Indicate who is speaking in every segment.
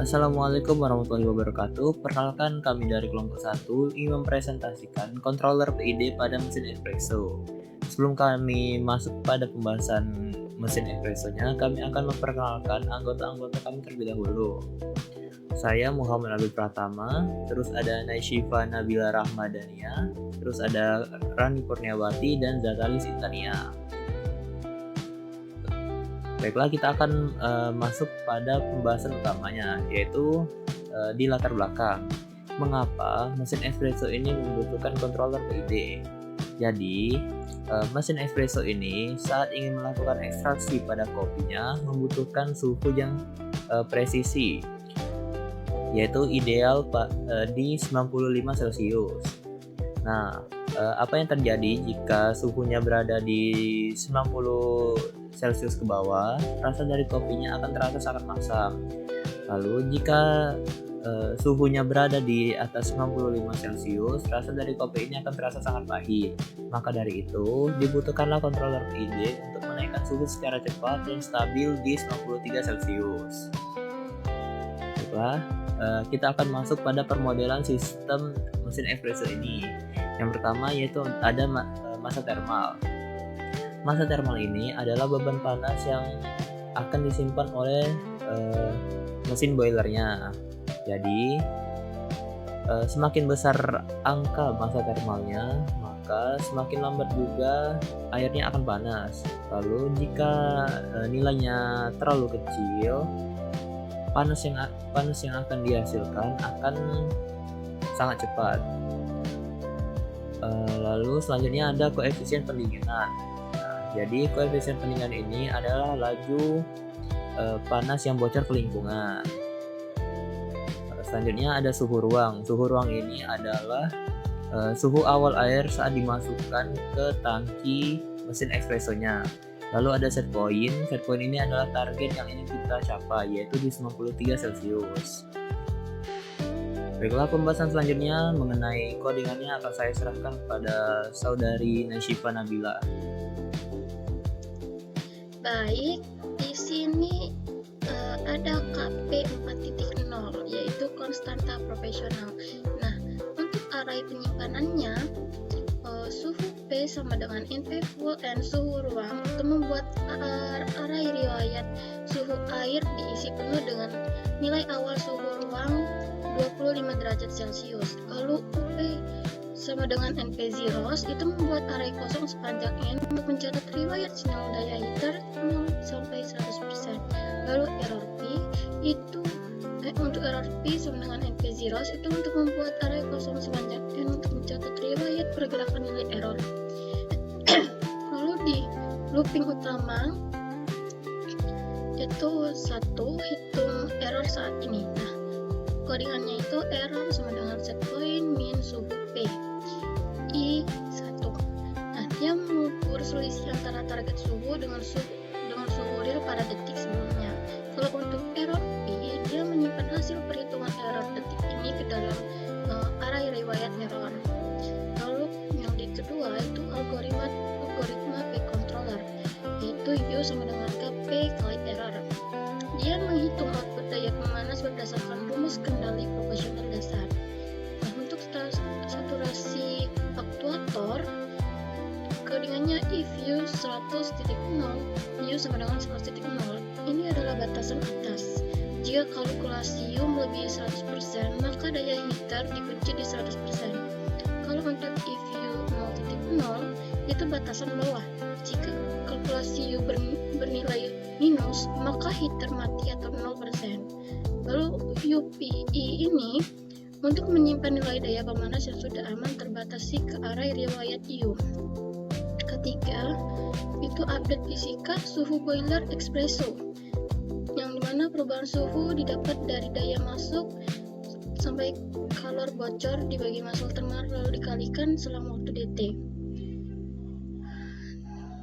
Speaker 1: Assalamualaikum warahmatullahi wabarakatuh. Perkenalkan, kami dari kelompok 1 ingin mempresentasikan controller PID pada mesin espresso. Sebelum kami masuk pada pembahasan mesin espressonya, kami akan memperkenalkan anggota-anggota kami terlebih dahulu. Saya Muhammad Abdul Pratama, terus ada Naishifa Nabila Rahmadania, terus ada Rani Kurniawati dan Zatalis Intania. Baiklah, kita akan masuk pada pembahasan utamanya, yaitu di latar belakang. Mengapa mesin espresso ini membutuhkan controller PID? Jadi, mesin espresso ini saat ingin melakukan ekstraksi pada kopinya membutuhkan suhu yang presisi, yaitu ideal di 95 Celcius. Nah, apa yang terjadi jika suhunya berada di 90 Celcius ke bawah? Rasa dari kopinya akan terasa sangat masam. Lalu jika suhunya berada di atas 95 Celcius, rasa dari kopi ini akan terasa sangat pahit. Maka dari itu, dibutuhkanlah controller PID untuk menaikkan suhu secara cepat dan stabil di 93 Celcius. Baiklah, kita akan masuk pada permodelan sistem mesin espresso ini. Yang pertama yaitu ada massa termal. Massa termal ini adalah beban panas yang akan disimpan oleh mesin boilernya. Jadi semakin besar angka massa termalnya, maka semakin lambat juga airnya akan panas. Lalu jika nilainya terlalu kecil, panas yang akan dihasilkan akan sangat cepat. Lalu selanjutnya ada koefisien pendinginan. Jadi koefisien pendinginan ini adalah laju panas yang bocor ke lingkungan. Selanjutnya ada suhu ruang. Suhu ruang ini adalah suhu awal air saat dimasukkan ke tangki mesin espressonya. Lalu ada set point. Set point ini adalah target yang ingin kita capai, yaitu di 93 Celcius. Baiklah, pembahasan selanjutnya mengenai codingannya akan saya serahkan kepada saudari Naishifa Nabila.
Speaker 2: Baik, di sini ada KP 4.0, yaitu konstanta profesional. Nah, untuk array penyimpanannya, suhu P sama dengan NP full N suhu ruang untuk membuat array riwayat suhu air diisi penuh dengan nilai awal suhu ruang 25 derajat Celcius. Lalu UP sama dengan NP zeros itu membuat array kosong sepanjang N untuk mencatat riwayat sinyal daya heater 0 sampai 100%. Lalu error P itu untuk error P sama dengan NP zeros itu untuk membuat array kosong sepanjang N untuk mencatat riwayat pergerakan nilai error. Lalu di looping utama itu satu hitung error saat ini. Nah, codingannya itu error sama dengan set point min suhu P I1. Nah, dia mengukur selisih antara target suhu dengan suhu real pada detik sebelumnya. Kalau untuk error P, dia menyimpan hasil perhitungan error detik ini ke dalam array riwayat error. Lalu yang kedua itu algoritma P controller, yaitu U sama dengan KP kali error. Dia menghitung output daya pemanas berdasarkan rumus kendali proporsional dasar. Nah, untuk saturasi aktuator, codingannya if U 100.0, U sama dengan 100.0. Ini adalah batasan atas. Jika kalkulasi U melebihi 100%, maka daya heater dikunci di 100%. Kalau untuk if U 0.0, itu batasan bawah. Jika kalkulasi U bernilai minus, maka heater mati atau 0%. Lalu UPI ini untuk menyimpan nilai daya pemanas yang sudah aman terbatasi ke array riwayat U. Ketiga, itu update fisika suhu boiler espresso, yang dimana perubahan suhu didapat dari daya masuk sampai kalor bocor dibagi masuk termal lalu dikalikan selama waktu DT.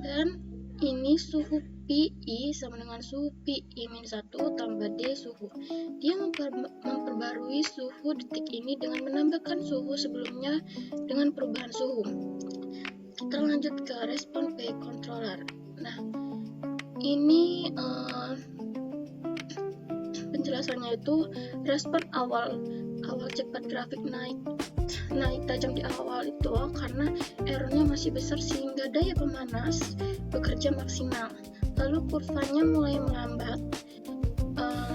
Speaker 2: Dan ini suhu PI sama dengan suhu PI-1 tambah D suhu. Dia memperbarui suhu detik ini dengan menambahkan suhu sebelumnya dengan perubahan suhu. Kita lanjut ke respon P controller. Nah, ini alasannya itu respon awal cepat grafik naik tajam di awal itu karena errornya masih besar sehingga daya pemanas bekerja maksimal. Lalu kurvanya mulai melambat.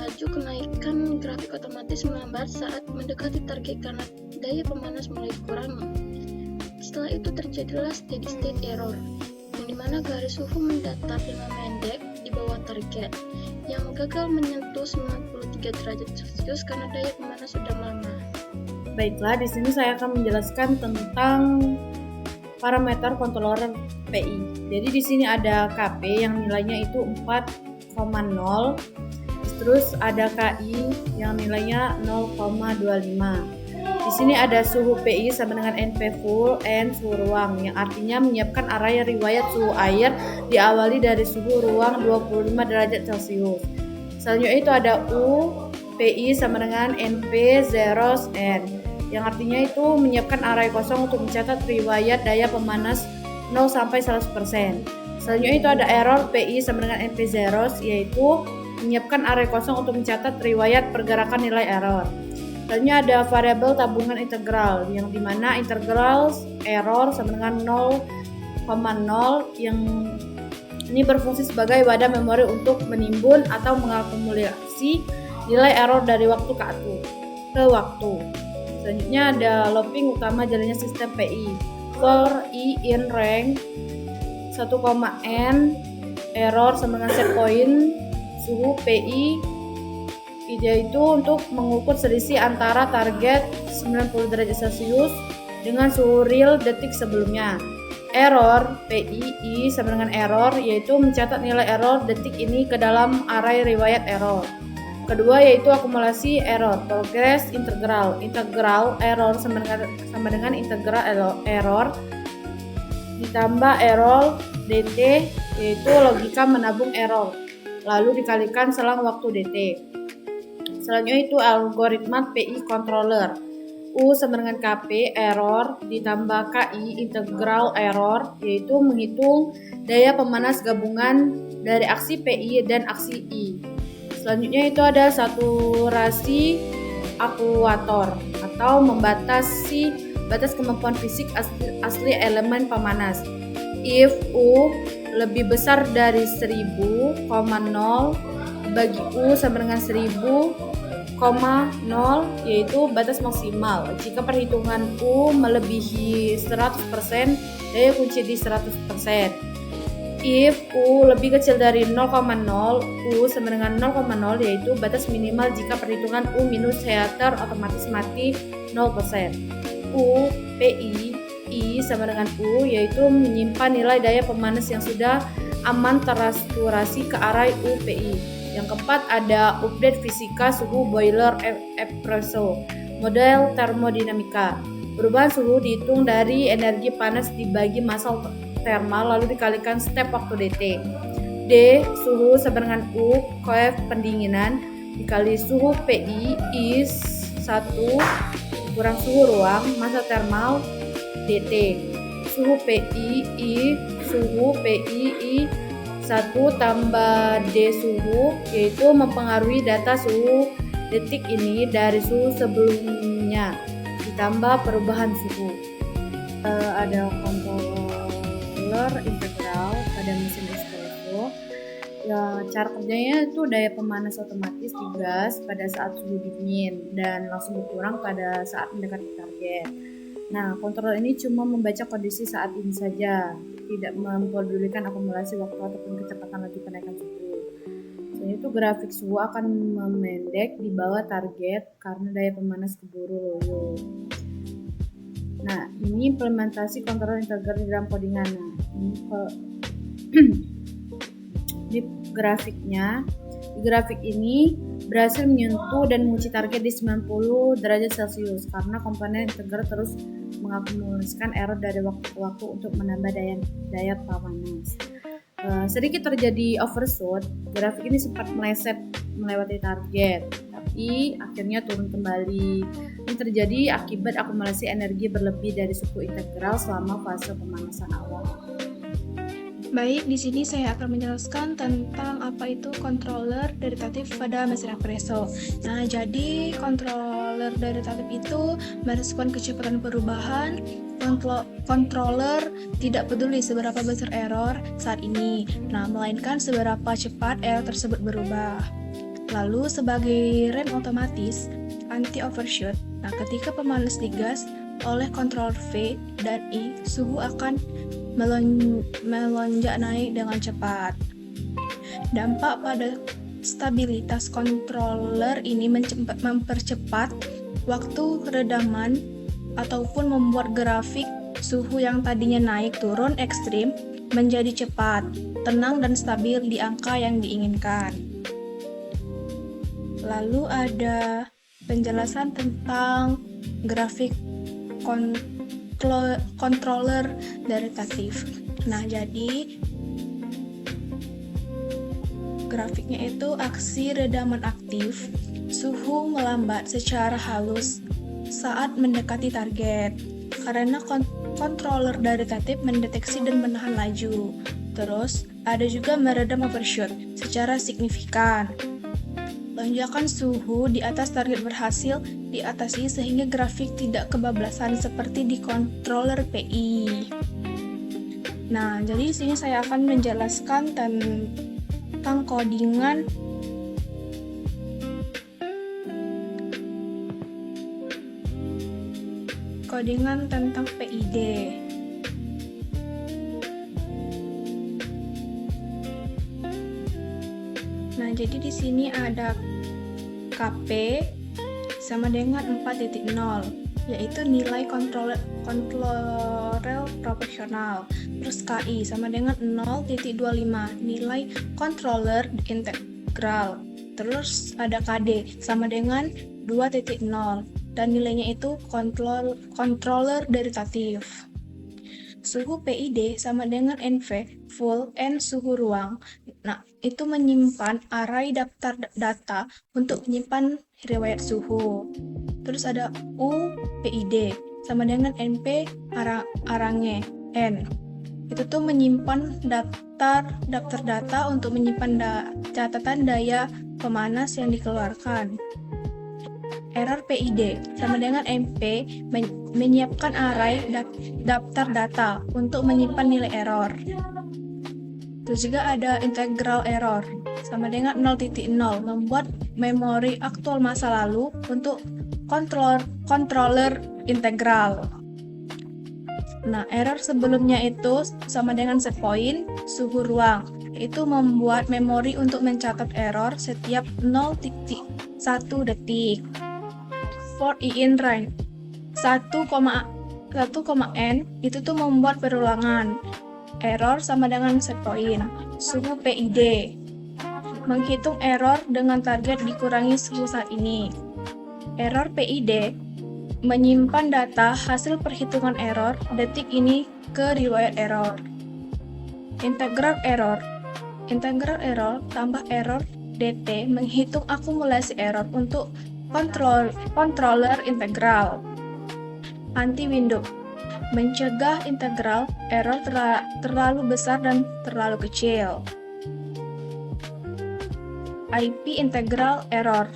Speaker 2: Laju kenaikan grafik otomatis melambat saat mendekati target karena daya pemanas mulai dikurangi. Setelah itu terjadilah steady state error, yang dimana garis suhu mendatar dengan pendek di bawah target, yang gagal menyentuh 93 derajat Celcius karena daya pemanas sudah melemah.
Speaker 3: Baiklah, di sini saya akan menjelaskan tentang parameter controller PI. Jadi di sini ada KP yang nilainya itu 4,0, terus ada KI yang nilainya 0,25. Di sini ada suhu PI sama dengan NP full N suhu ruang, yang artinya menyiapkan area riwayat suhu air diawali dari suhu ruang 25 derajat Celcius. Selanjutnya itu ada U PI sama dengan NP 0 N, yang artinya itu menyiapkan area kosong untuk mencatat riwayat daya pemanas 0 sampai 100%. Selanjutnya itu ada error PI sama dengan NP 0, yaitu menyiapkan area kosong untuk mencatat riwayat pergerakan nilai error. Selanjutnya ada variabel tabungan integral, yang dimana integral error sama dengan 0,0, yang ini berfungsi sebagai wadah memori untuk menimbun atau mengakumulasi nilai error dari waktu ke waktu. Selanjutnya ada looping utama jalannya sistem PI. For I in rank 1,n error sama dengan set point suhu PI, yaitu untuk mengukur selisih antara target 90 derajat Celcius dengan suhu real detik sebelumnya. Error PI sama dengan error, yaitu mencatat nilai error detik ini ke dalam array riwayat error. Kedua yaitu akumulasi error, progress integral error sama dengan integral error ditambah error DT, yaitu logika menabung error, lalu dikalikan selang waktu DT. Selanjutnya itu algoritma PI controller. U sama dengan KP error ditambah KI integral error, yaitu menghitung daya pemanas gabungan dari aksi PI dan aksi I. Selanjutnya itu ada saturasi aktuator atau membatasi batas kemampuan fisik asli elemen pemanas. If U lebih besar dari 1000,0 bagi U sama dengan 1000,0, yaitu batas maksimal. Jika perhitungan U melebihi 100%, daya kunci di 100%. If U lebih kecil dari 0,0, U sama dengan 0,0, yaitu batas minimal jika perhitungan U minus heater otomatis mati 0%. U PI I sama dengan U, yaitu menyimpan nilai daya pemanas yang sudah aman tersaturasi ke arah UPI. Yang keempat ada update fisika suhu boiler espresso, model termodinamika. Perubahan suhu dihitung dari energi panas dibagi massa thermal lalu dikalikan step waktu DT. D suhu sama dengan U koef pendinginan dikali suhu PI I 1 kurang suhu ruang massa thermal DT. Suhu PI I 1 tambah D suhu, yaitu mempengaruhi data suhu detik ini dari suhu sebelumnya ditambah perubahan suhu. Ada controller integral pada mesin espresso. Ya, cara kerjanya itu daya pemanas otomatis digas pada saat suhu dingin dan langsung berkurang pada saat mendekati target. Nah, controller ini cuma membaca kondisi saat ini saja, tidak mempedulikan akumulasi waktu ataupun kecepatan laju kenaikan suhu. Selain itu grafik suhu akan memendek di bawah target karena daya pemanas keburu loyo. Nah, ini implementasi controller integral di dalam codingan. Nah, ini grafiknya. Di grafik ini berhasil menyentuh dan mengunci target di 90 derajat Celcius karena komponen integral terus mengakumulasikan error dari waktu ke waktu untuk menambah daya pemanas. Sedikit terjadi overshoot, grafik ini sempat meleset melewati target, tapi akhirnya turun kembali. Ini terjadi akibat akumulasi energi berlebih dari suhu integral selama fase pemanasan awal.
Speaker 4: Baik, di sini saya akan menjelaskan tentang apa itu controller deritatif pada mesin espresso. Nah, jadi controller deritatif itu merespon kecepatan perubahan. Controller tidak peduli seberapa besar error saat ini, nah melainkan seberapa cepat error tersebut berubah. Lalu sebagai rem otomatis anti overshoot, nah ketika pemanas digas oleh controller V dan I, suhu akan melonjak naik dengan cepat. Dampak pada stabilitas controller ini mempercepat waktu redaman ataupun membuat grafik suhu yang tadinya naik turun ekstrim menjadi cepat, tenang dan stabil di angka yang diinginkan. Lalu ada penjelasan tentang grafik controller deritatif. Nah, jadi grafiknya itu aksi redaman aktif, suhu melambat secara halus saat mendekati target. Karena controller deritatif mendeteksi dan menahan laju. Terus, ada juga meredam overshoot secara signifikan. Lonjakan suhu di atas target berhasil diatasi sehingga grafik tidak kebablasan seperti di controller PI. Nah, jadi di sini saya akan menjelaskan tentang codingan tentang PID. Nah, jadi di sini ada KP sama dengan 4.0, yaitu nilai controller proporsional. Terus KI sama dengan 0.25, nilai controller integral. Terus ada KD sama dengan 2.0 dan nilainya itu controller deritatif. Suhu PID sama dengan NV, full N suhu ruang. Nah, itu menyimpan array daftar data untuk menyimpan riwayat suhu. Terus ada U PID sama dengan NP arangnya N. Itu tuh menyimpan daftar data untuk menyimpan catatan daya pemanas yang dikeluarkan. Error PID sama dengan MP menyiapkan array daftar data untuk menyimpan nilai error. Terus juga ada integral error sama dengan 0.0 membuat memori aktual masa lalu untuk controller integral. Nah, error sebelumnya itu sama dengan set point suhu ruang, itu membuat memori untuk mencatat error setiap 0.1 detik. For in range 1,n itu tuh membuat perulangan. Error sama dengan set point suhu PID. Menghitung error dengan target dikurangi suhu saat ini. Error PID menyimpan data hasil perhitungan error detik ini ke riwayat error. Integral error tambah error DT menghitung akumulasi error untuk controller integral. Anti-window mencegah integral error terlalu besar dan terlalu kecil. IP integral error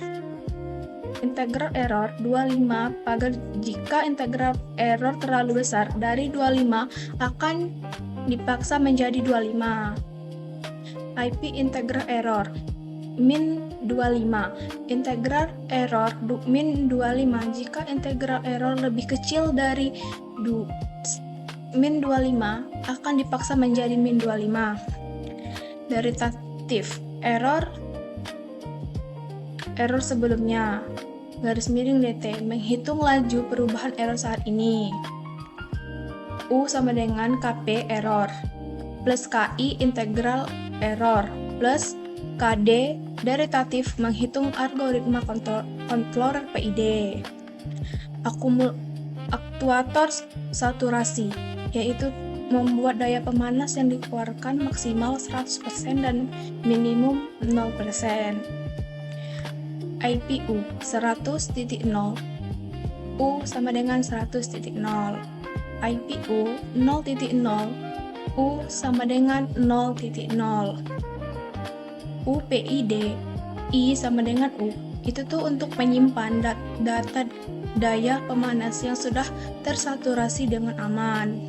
Speaker 4: 25 pagar jika integral error terlalu besar dari 25 akan dipaksa menjadi 25. IP integral error min 25. Integral error min 25 jika integral error lebih kecil dari min 25 akan dipaksa menjadi min 25. Deritatif error sebelumnya garis miring DT menghitung laju perubahan error saat ini. U sama dengan KP error plus KI integral error plus KD deritatif menghitung algoritma controller PID. Aktuator saturasi yaitu membuat daya pemanas yang dikeluarkan maksimal 100% dan minimum 0%. IPU 100.0 U sama dengan 100.0. IPU 0.0 U sama dengan 0,0. UPID, I sama dengan U. Itu tuh untuk menyimpan data daya pemanas yang sudah tersaturasi dengan aman.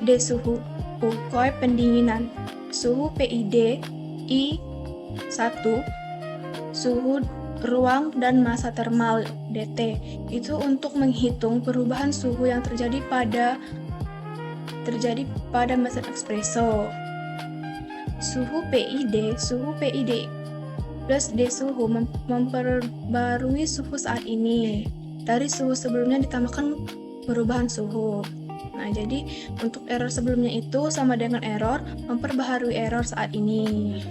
Speaker 4: D suhu, U koi pendinginan. Suhu PID, I 1, suhu ruang dan massa termal DT. Itu untuk menghitung perubahan suhu yang terjadi pada mesin espresso. Suhu PID plus D suhu memperbarui suhu saat ini. Dari suhu sebelumnya ditambahkan perubahan suhu. Nah, jadi untuk error sebelumnya itu sama dengan error memperbaharui error saat ini.